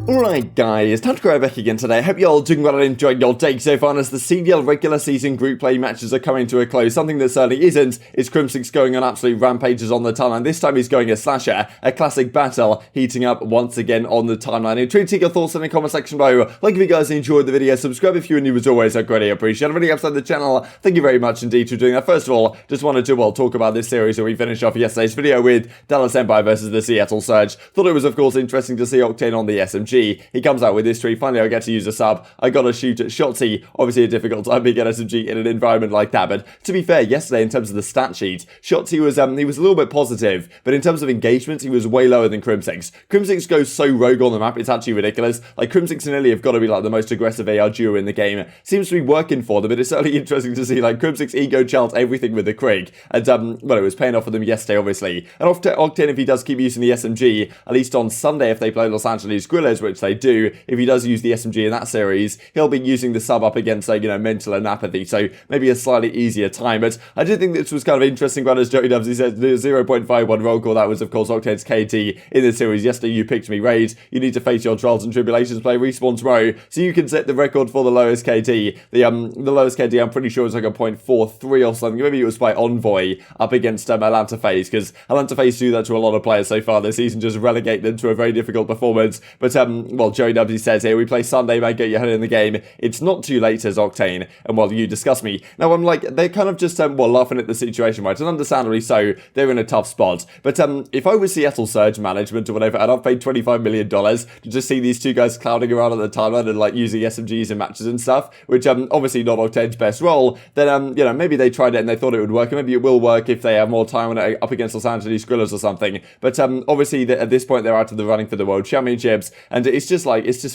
Alright guys, TacticalRab back again today. I hope you're all doing well and enjoying your day so far as the CDL regular season group play matches are coming to a close. Something that certainly isn't is Crimsix going on absolute rampages on the timeline. This time he's going as SlasheR, a classic battle, heating up once again on the timeline. And treat to take your thoughts in the comment section below. Like if you guys enjoyed the video, subscribe if you're new as always, I greatly appreciate it. Really outside the channel, thank you very much indeed for doing that. First of all, just wanted to talk about this series where we finished off yesterday's video with Dallas Empire versus the Seattle Surge. Thought it was of course interesting to see Octane on the SMG. He comes out with this tree. Finally, I get to use a sub. I got to shoot at Shotzzy. Obviously, a difficult time being an SMG in an environment like that. But to be fair, yesterday, in terms of the stat sheet, Shotzzy was he was a little bit positive. But in terms of engagement, he was way lower than Crimsix. Crimsix goes so rogue on the map, it's actually ridiculous. Like, Crimsix and ILLey have got to be like the most aggressive AR duo in the game. Seems to be working for them, but it's certainly interesting to see like Crimsix ego chelt everything with the Krig. And, well, it was paying off for them yesterday, obviously. And off to Octane, if he does keep using the SMG, at least on Sunday, if they play Los Angeles Guerrillas, which they do, if he does use the SMG in that series, he'll be using the sub up against, mental and apathy, so maybe a slightly easier time. But I did think this was kind of interesting, but as Joey Dubs, he said 0.51 Rokkr, that was of course Octane's KT in the series. Yesterday you picked me, Raid, you need to face your trials and tribulations, play Respawn tomorrow, so you can set the record for the lowest KT. The lowest KT, I'm pretty sure, was like a 0.43 or something, maybe it was by Envoy up against Atlanta FaZe, because Atlanta FaZe do that to a lot of players so far this season, just relegate them to a very difficult performance. But, well, Joey Dubs, he says here, we play Sunday, mate, get your head in the game. It's not too late, says Octane, and well, you discuss me. Now, I'm like, they're kind of just, laughing at the situation, right? And understandably so, they're in a tough spot. But, if I was Seattle Surge management or whatever, and I've paid $25 million to just see these two guys clouding around at the timeline and, like, using SMGs in matches and stuff, which, obviously not Octane's best role, then, maybe they tried it and they thought it would work, and maybe it will work if they have more time on it up against Los Angeles Guerrillas or something. But, obviously, at this point, they're out of the running for the World Championships, and it's just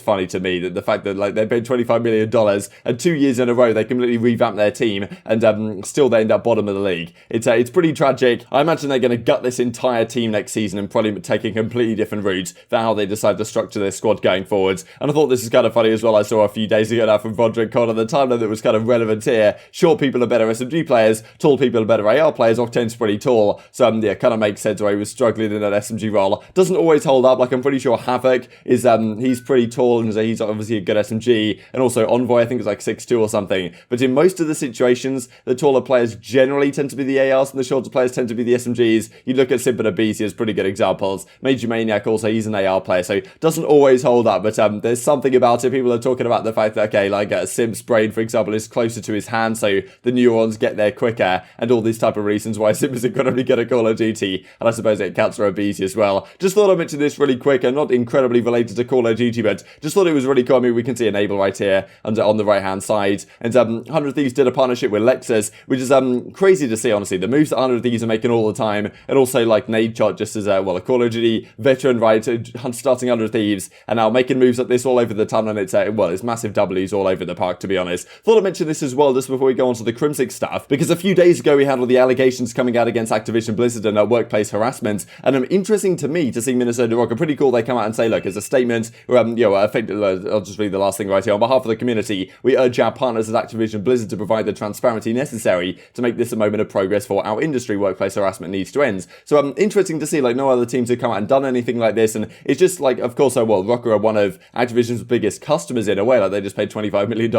funny to me that the fact that like they paid $25 million and 2 years in a row they completely revamped their team and still they end up bottom of the league. It's pretty tragic. I imagine they're going to gut this entire team next season and probably take a completely different route for how they decide to structure their squad going forwards. And I thought this is kind of funny as well. I saw a few days ago now from Roderick Con on the timeline that was kind of relevant here. Sure, people are better SMG players, tall people are better AR players. Octane's pretty tall, so yeah, kind of makes sense why he was struggling in that SMG role. Doesn't always hold up. Like, I'm pretty sure Havoc is he's pretty tall and he's obviously a good SMG, and also Envoy I think is like 6'2" or something. But in most of the situations, the taller players generally tend to be the ARs and the shorter players tend to be the SMGs. You look at Simp and aBeZy as pretty good examples. MajorManiak also, he's an AR player, so doesn't always hold up, but there's something about it. People are talking about the fact that, okay, like Simp's brain, for example, is closer to his hand, so the neurons get there quicker, and all these type of reasons why Simp is incredibly good at Call of Duty, and I suppose it counts for aBeZy as well. Just thought I'd mention this really quick, and not incredibly related to Call of Duty, but just thought it was really cool. I mean, we can see Enable right here and on the right hand side, and 100 Thieves did a partnership with Lexus, which is crazy to see, honestly. The moves that 100 Thieves are making all the time, and also like Nade Shot just as a Call of Duty veteran, right, starting 100 Thieves and now making moves like this all over the timeline. It's massive W's all over the park, to be honest. Thought I'd mention this as well just before we go on to the Crimsix stuff, because a few days ago we had all the allegations coming out against Activision Blizzard and workplace harassment, and interesting to me to see Minnesota Rokkr, pretty cool, they come out and say, look, it's a statement where I'll just read the last thing right here. On behalf of the community, we urge our partners at Activision Blizzard to provide the transparency necessary to make this a moment of progress for our industry. Workplace harassment needs to end. So interesting to see, like, no other teams have come out and done anything like this, and it's just like, of course, Rokkr are one of Activision's biggest customers in a way. Like, they just paid $25 million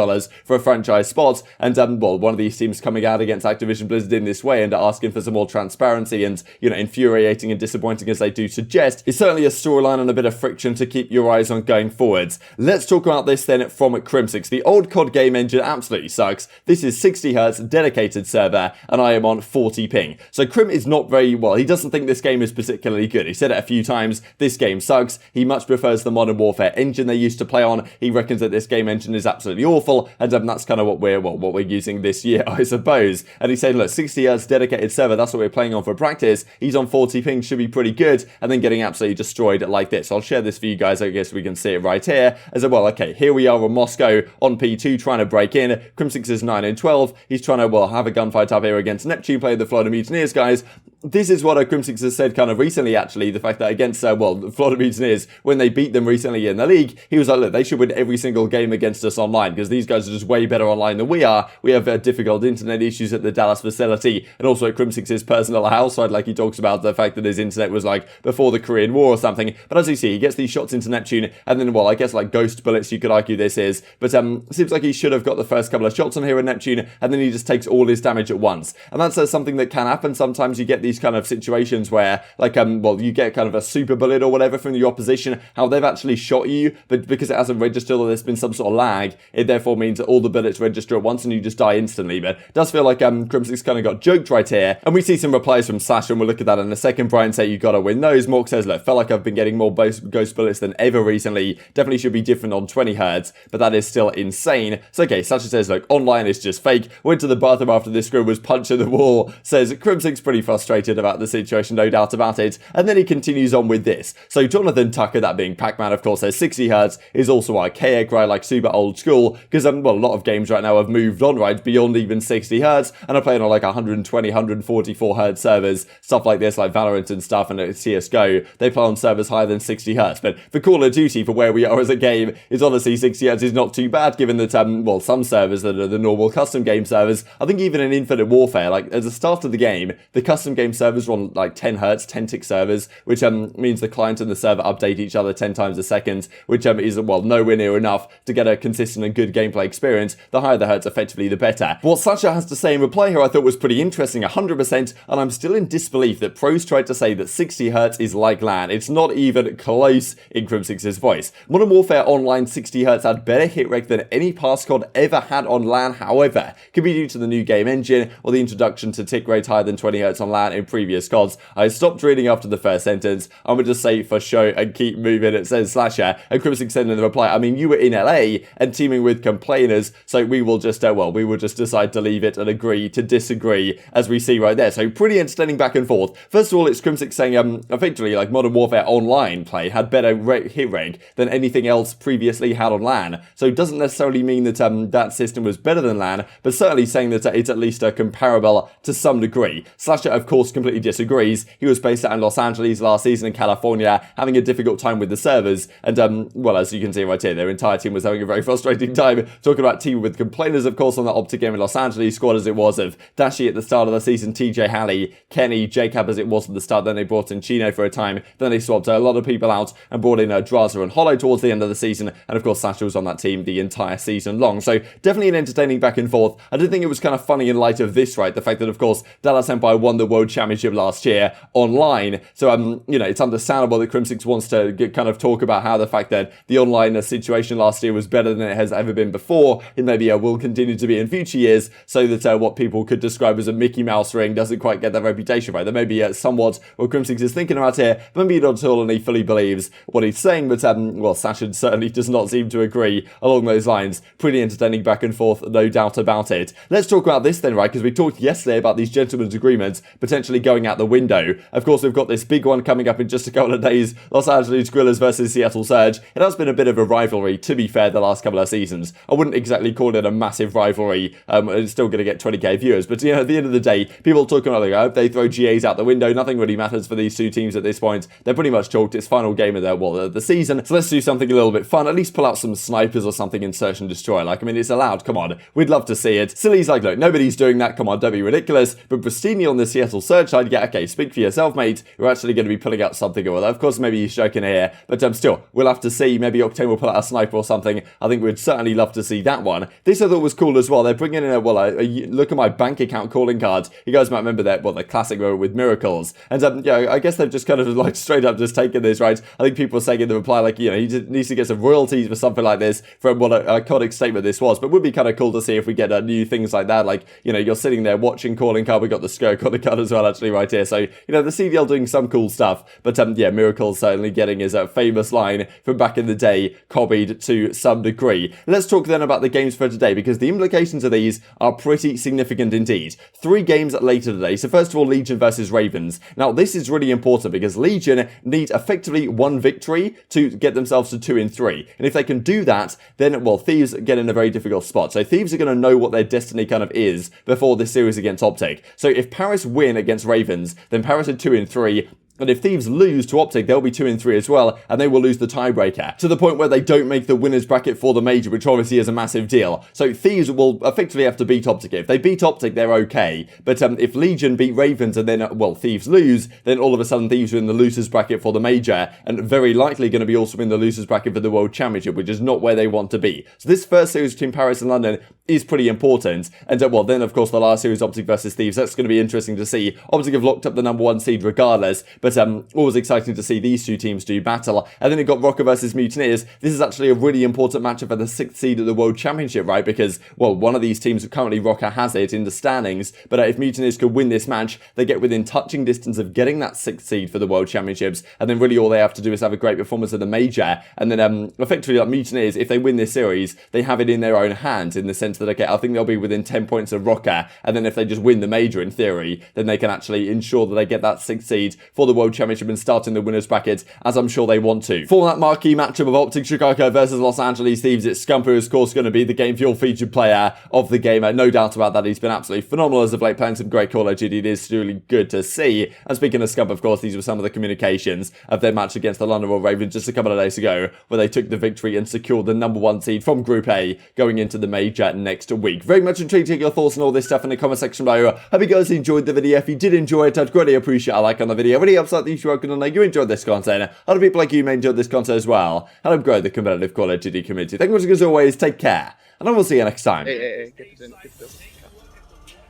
for a franchise spot, and one of these teams coming out against Activision Blizzard in this way and asking for some more transparency and, infuriating and disappointing as they do suggest, is certainly a storyline and a bit of friction to keep your eyes on going forwards. Let's talk about this then from Crimsix. The old COD game engine absolutely sucks. This is 60Hz dedicated server, and I am on 40 ping. So Crim is not very well. He doesn't think this game is particularly good. He said it a few times. This game sucks. He much prefers the Modern Warfare engine they used to play on. He reckons that this game engine is absolutely awful, and that's kind of what we're using this year, I suppose. And he's saying, look, 60Hz dedicated server, that's what we're playing on for practice. He's on 40 ping, should be pretty good, and then getting absolutely destroyed like this. I'll share this for you guys. I guess we can see it right here as well. Okay, here we are on Moscow on P2 trying to break in. Crimsix is 9 and 12. He's trying to have a gunfight up here against Neptune, playing the Florida Mutineers guys. This is what Crimsix has said kind of recently, actually, the fact that against, the Florida Mutineers, when they beat them recently in the league, he was like, look, they should win every single game against us online, because these guys are just way better online than we are. We have difficult internet issues at the Dallas facility, and also at Crimsix's personal house, like he talks about the fact that his internet was like before the Korean War or something. But as you see, he gets these shots into Neptune, and then, well, I guess like Ghost Bullets, you could argue this is, but seems like he should have got the first couple of shots on here in Neptune, and then he just takes all his damage at once. And that's something that can happen. Sometimes you get these kind of situations where, like, well, you get kind of a super bullet or whatever from the opposition, how they've actually shot you, but because it hasn't registered or there's been some sort of lag, it therefore means that all the bullets register at once and you just die instantly. But it does feel like Crimsix kind of got joked right here. And we see some replies from SlasheR, and we'll look at that in a second. Brian say you gotta win those. Mork says, look, felt like I've been getting more ghost bullets than ever recently. Definitely should be different on 20 hertz, but that is still insane. So okay, SlasheR says, look, online is just fake. Went to the bathroom after this scrim was punching the wall. Says Crimsix pretty frustrated about the situation, no doubt about it. And then he continues on with this. So Jonathan Tucker, that being Pac-Man, of course, says 60 hertz is also archaic, right? Like super old school, because well, a lot of games right now have moved on, right, beyond even 60 hertz, and are playing on like 120, 144 hertz servers, stuff like this, like Valorant and stuff, and CSGO, they play on servers higher than 60 hertz. But for Call of Duty, for where we are as a game, is honestly 60 hertz is not too bad, given that, well, some servers that are the normal custom game servers, I think even in Infinite Warfare, like, at the start of the game, the custom game servers are on like 10 hertz, 10 tick servers, which means the client and the server update each other 10 times a second, which is, well, nowhere near enough to get a consistent and good gameplay experience. The higher the hertz, effectively, the better. What SlasheR has to say in reply here I thought was pretty interesting, 100%, and I'm still in disbelief that pros tried to say that 60 hertz is like LAN. It's not even close in Crimsix's voice. Modern Warfare Online 60 hertz had better hit rate than any pass COD ever had on LAN, however, could be due to the new game engine or the introduction to tick rates higher than 20 hertz on LAN in previous CODs. I stopped reading after the first sentence. I'm gonna just say for show and keep moving. It says SlasheR, and Crimsix said in the reply, I mean, you were in LA and teaming with complainers, so we will just, well, we will just decide to leave it and agree to disagree, as we see right there. So pretty entertaining back and forth. First of all, it's Crimsix saying, effectively, like, Modern Warfare Online play had better hit rate than anything else previously had on LAN. So it doesn't necessarily mean that that system was better than LAN, but certainly saying that it's at least comparable to some degree. SlasheR, of course, completely disagrees. He was based out in Los Angeles last season in California, having a difficult time with the servers, and well, as you can see right here, their entire team was having a very frustrating time. Talking about teaming with complainers, of course, on the OpTic game in Los Angeles squad, as it was of Dashy at the start of the season, TJHaLy, Kenny, Jacob as it was at the start, then they brought in Chino for a time, then they swapped a lot of people out and brought in Drazah and Hollow towards the end of the season, and of course SlasheR was on that team the entire season long. So definitely an entertaining back and forth. I did think it was kind of funny in light of this, right? The fact that, of course, Dallas Empire won the World Championship last year online. So, you know, it's understandable that Crimsix wants to kind of talk about how the fact that the online situation last year was better than it has ever been before, it maybe will continue to be in future years, so that what people could describe as a Mickey Mouse ring doesn't quite get that reputation, right? That may be somewhat what Crimsix is thinking about here, but maybe not at all, and he fully believes what he's saying, but, well, SlasheR certainly does not seem to agree along those lines. Pretty entertaining back and forth, no doubt about it. Let's talk about this then, right? Because we talked yesterday about these gentlemen's agreements potentially going out the window. Of course, we've got this big one coming up in just a couple of days, Los Angeles Guerrillas versus Seattle Surge. It has been a bit of a rivalry, to be fair, the last couple of seasons. I wouldn't exactly call it a massive rivalry. It's still going to get 20k viewers, but, you know, at the end of the day, people talking about, like, oh, they throw GAs out the window. Nothing really matters for these two teams at this point. They're pretty much chalked. It's final game of the season. So let's do something a little bit fun. At least pull out some snipers or something in Search and Destroy. Like, I mean, it's allowed. Come on. We'd love to see it. Silly's like, look, nobody's doing that. Come on, don't be ridiculous. But Prestinni on the Seattle Surge side, yeah, okay, speak for yourself, mate. You're actually going to be pulling out something or other. Of course, maybe he's joking here, but still, we'll have to see. Maybe Octane will pull out a sniper or something. I think we'd certainly love to see that one. This I thought was cool as well. They're bringing in a look at my bank account calling card. You guys might remember that, the classic moment with Miracles. And yeah, I guess they've just kind of like straight up just taken this, right? I think people were saying in the reply, like, you know, he needs to get some royalties for something like this from what a iconic statement this was. But it would be kind of cool to see if we get new things like that. Like, you know, you're sitting there watching calling card. We got the Skirk calling card as well, actually, right here. So, you know, the CDL doing some cool stuff. But yeah, Miracles certainly getting his famous line from back in the day copied to some degree. Let's talk then about the games for today, because the implications of these are pretty significant indeed. 3 games later today. So first of all, Legion versus Ravens. Now, this is really important because Legion need effectively 1 victory to get themselves to 2-3. And if they can do that, then, well, Thieves get in a very difficult spot. So Thieves are going to know what their destiny kind of is before this series against OpTic. So if Paris win against Ravens, then Paris are 2-3. And if Thieves lose to OpTic, they'll be 2 and 3 as well, and they will lose the tiebreaker, to the point where they don't make the winners bracket for the major, which obviously is a massive deal. So Thieves will effectively have to beat OpTic. If they beat OpTic, they're okay. But if Legion beat Ravens and then, well, Thieves lose, then all of a sudden Thieves are in the losers bracket for the major, and very likely going to be also in the losers bracket for the World Championship, which is not where they want to be. So this first series between Paris and London is pretty important. And well, then of course the last series, OpTic versus Thieves, that's going to be interesting to see. OpTic have locked up the #1 seed regardless, but always exciting to see these two teams do battle. And then you've got Rokkr versus Mutineers. This is actually a really important matchup for the 6th seed of the World Championship, right? Because, well, one of these teams, currently Rokkr has it in the standings, but if Mutineers could win this match, they get within touching distance of getting that 6th seed for the World Championships, and then really all they have to do is have a great performance at the major, and then effectively, like Mutineers, if they win this series, they have it in their own hands, in the sense that, okay, I think they'll be within 10 points of Rokkr, and then if they just win the major, in theory, then they can actually ensure that they get that 6th seed for the World Championship and start in the winners bracket, as I'm sure they want to. For that marquee matchup of OpTic Chicago versus Los Angeles Thieves, it's Scump who is, of course, going to be the Game Fuel featured player of the game. No doubt about that. He's been absolutely phenomenal as of late, playing some great Call of Duty. It is really good to see. And speaking of Scump, of course, these were some of the communications of their match against the London Royal Ravens just a couple of days ago, where they took the victory and secured the #1 seed from Group A going into the major next week. Very much intrigued to get your thoughts on all this stuff in the comment section below. Hope you guys enjoyed the video. If you did enjoy it, I'd greatly appreciate a like on the video. Really helps out the YouTube channel and you enjoyed this content. Other people like you may enjoy this content as well. And I'm growing the competitive Call of Duty community. Thank you much as always. Take care. And I will see you next time. Hey, get this in, get this.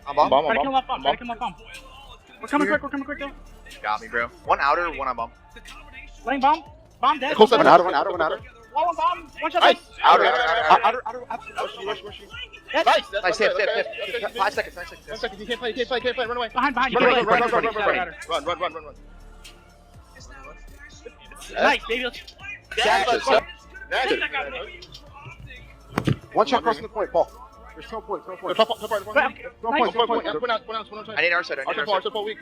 I'm bomb. Try to kill my bomb, We're coming quick, though. Got me, bro. One outer, one on bomb. Laying bomb. Bomb dead. One outer. One bomb. One shot. Nice. Outer. Nice. Hit. 5 seconds. 10 seconds. You can't play. Run away. Behind. Run. Nice, baby. One shot crossing the point, Paul. There's 12 points. Nice. I need our side. Arcitys weak.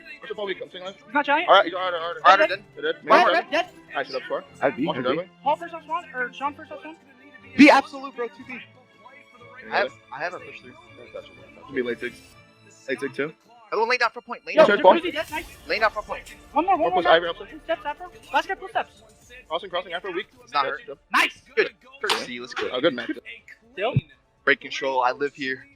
I'm saying He's not shy. Alright, then. Dead. Nice, up score. Paul first off one, or Sean first off one. Be absolute, bro. 2B. I haven't pushed through. Be late dig. Late dig too. Other one laid down for point. Lane down for point. Lane down for point. One more. Push Ivory up. 2 steps after. Last guy 2 steps. Crossing after a week. It's not hurt. Nice. Good. First C, let's go. Oh, good man. Still. Break control. I live here.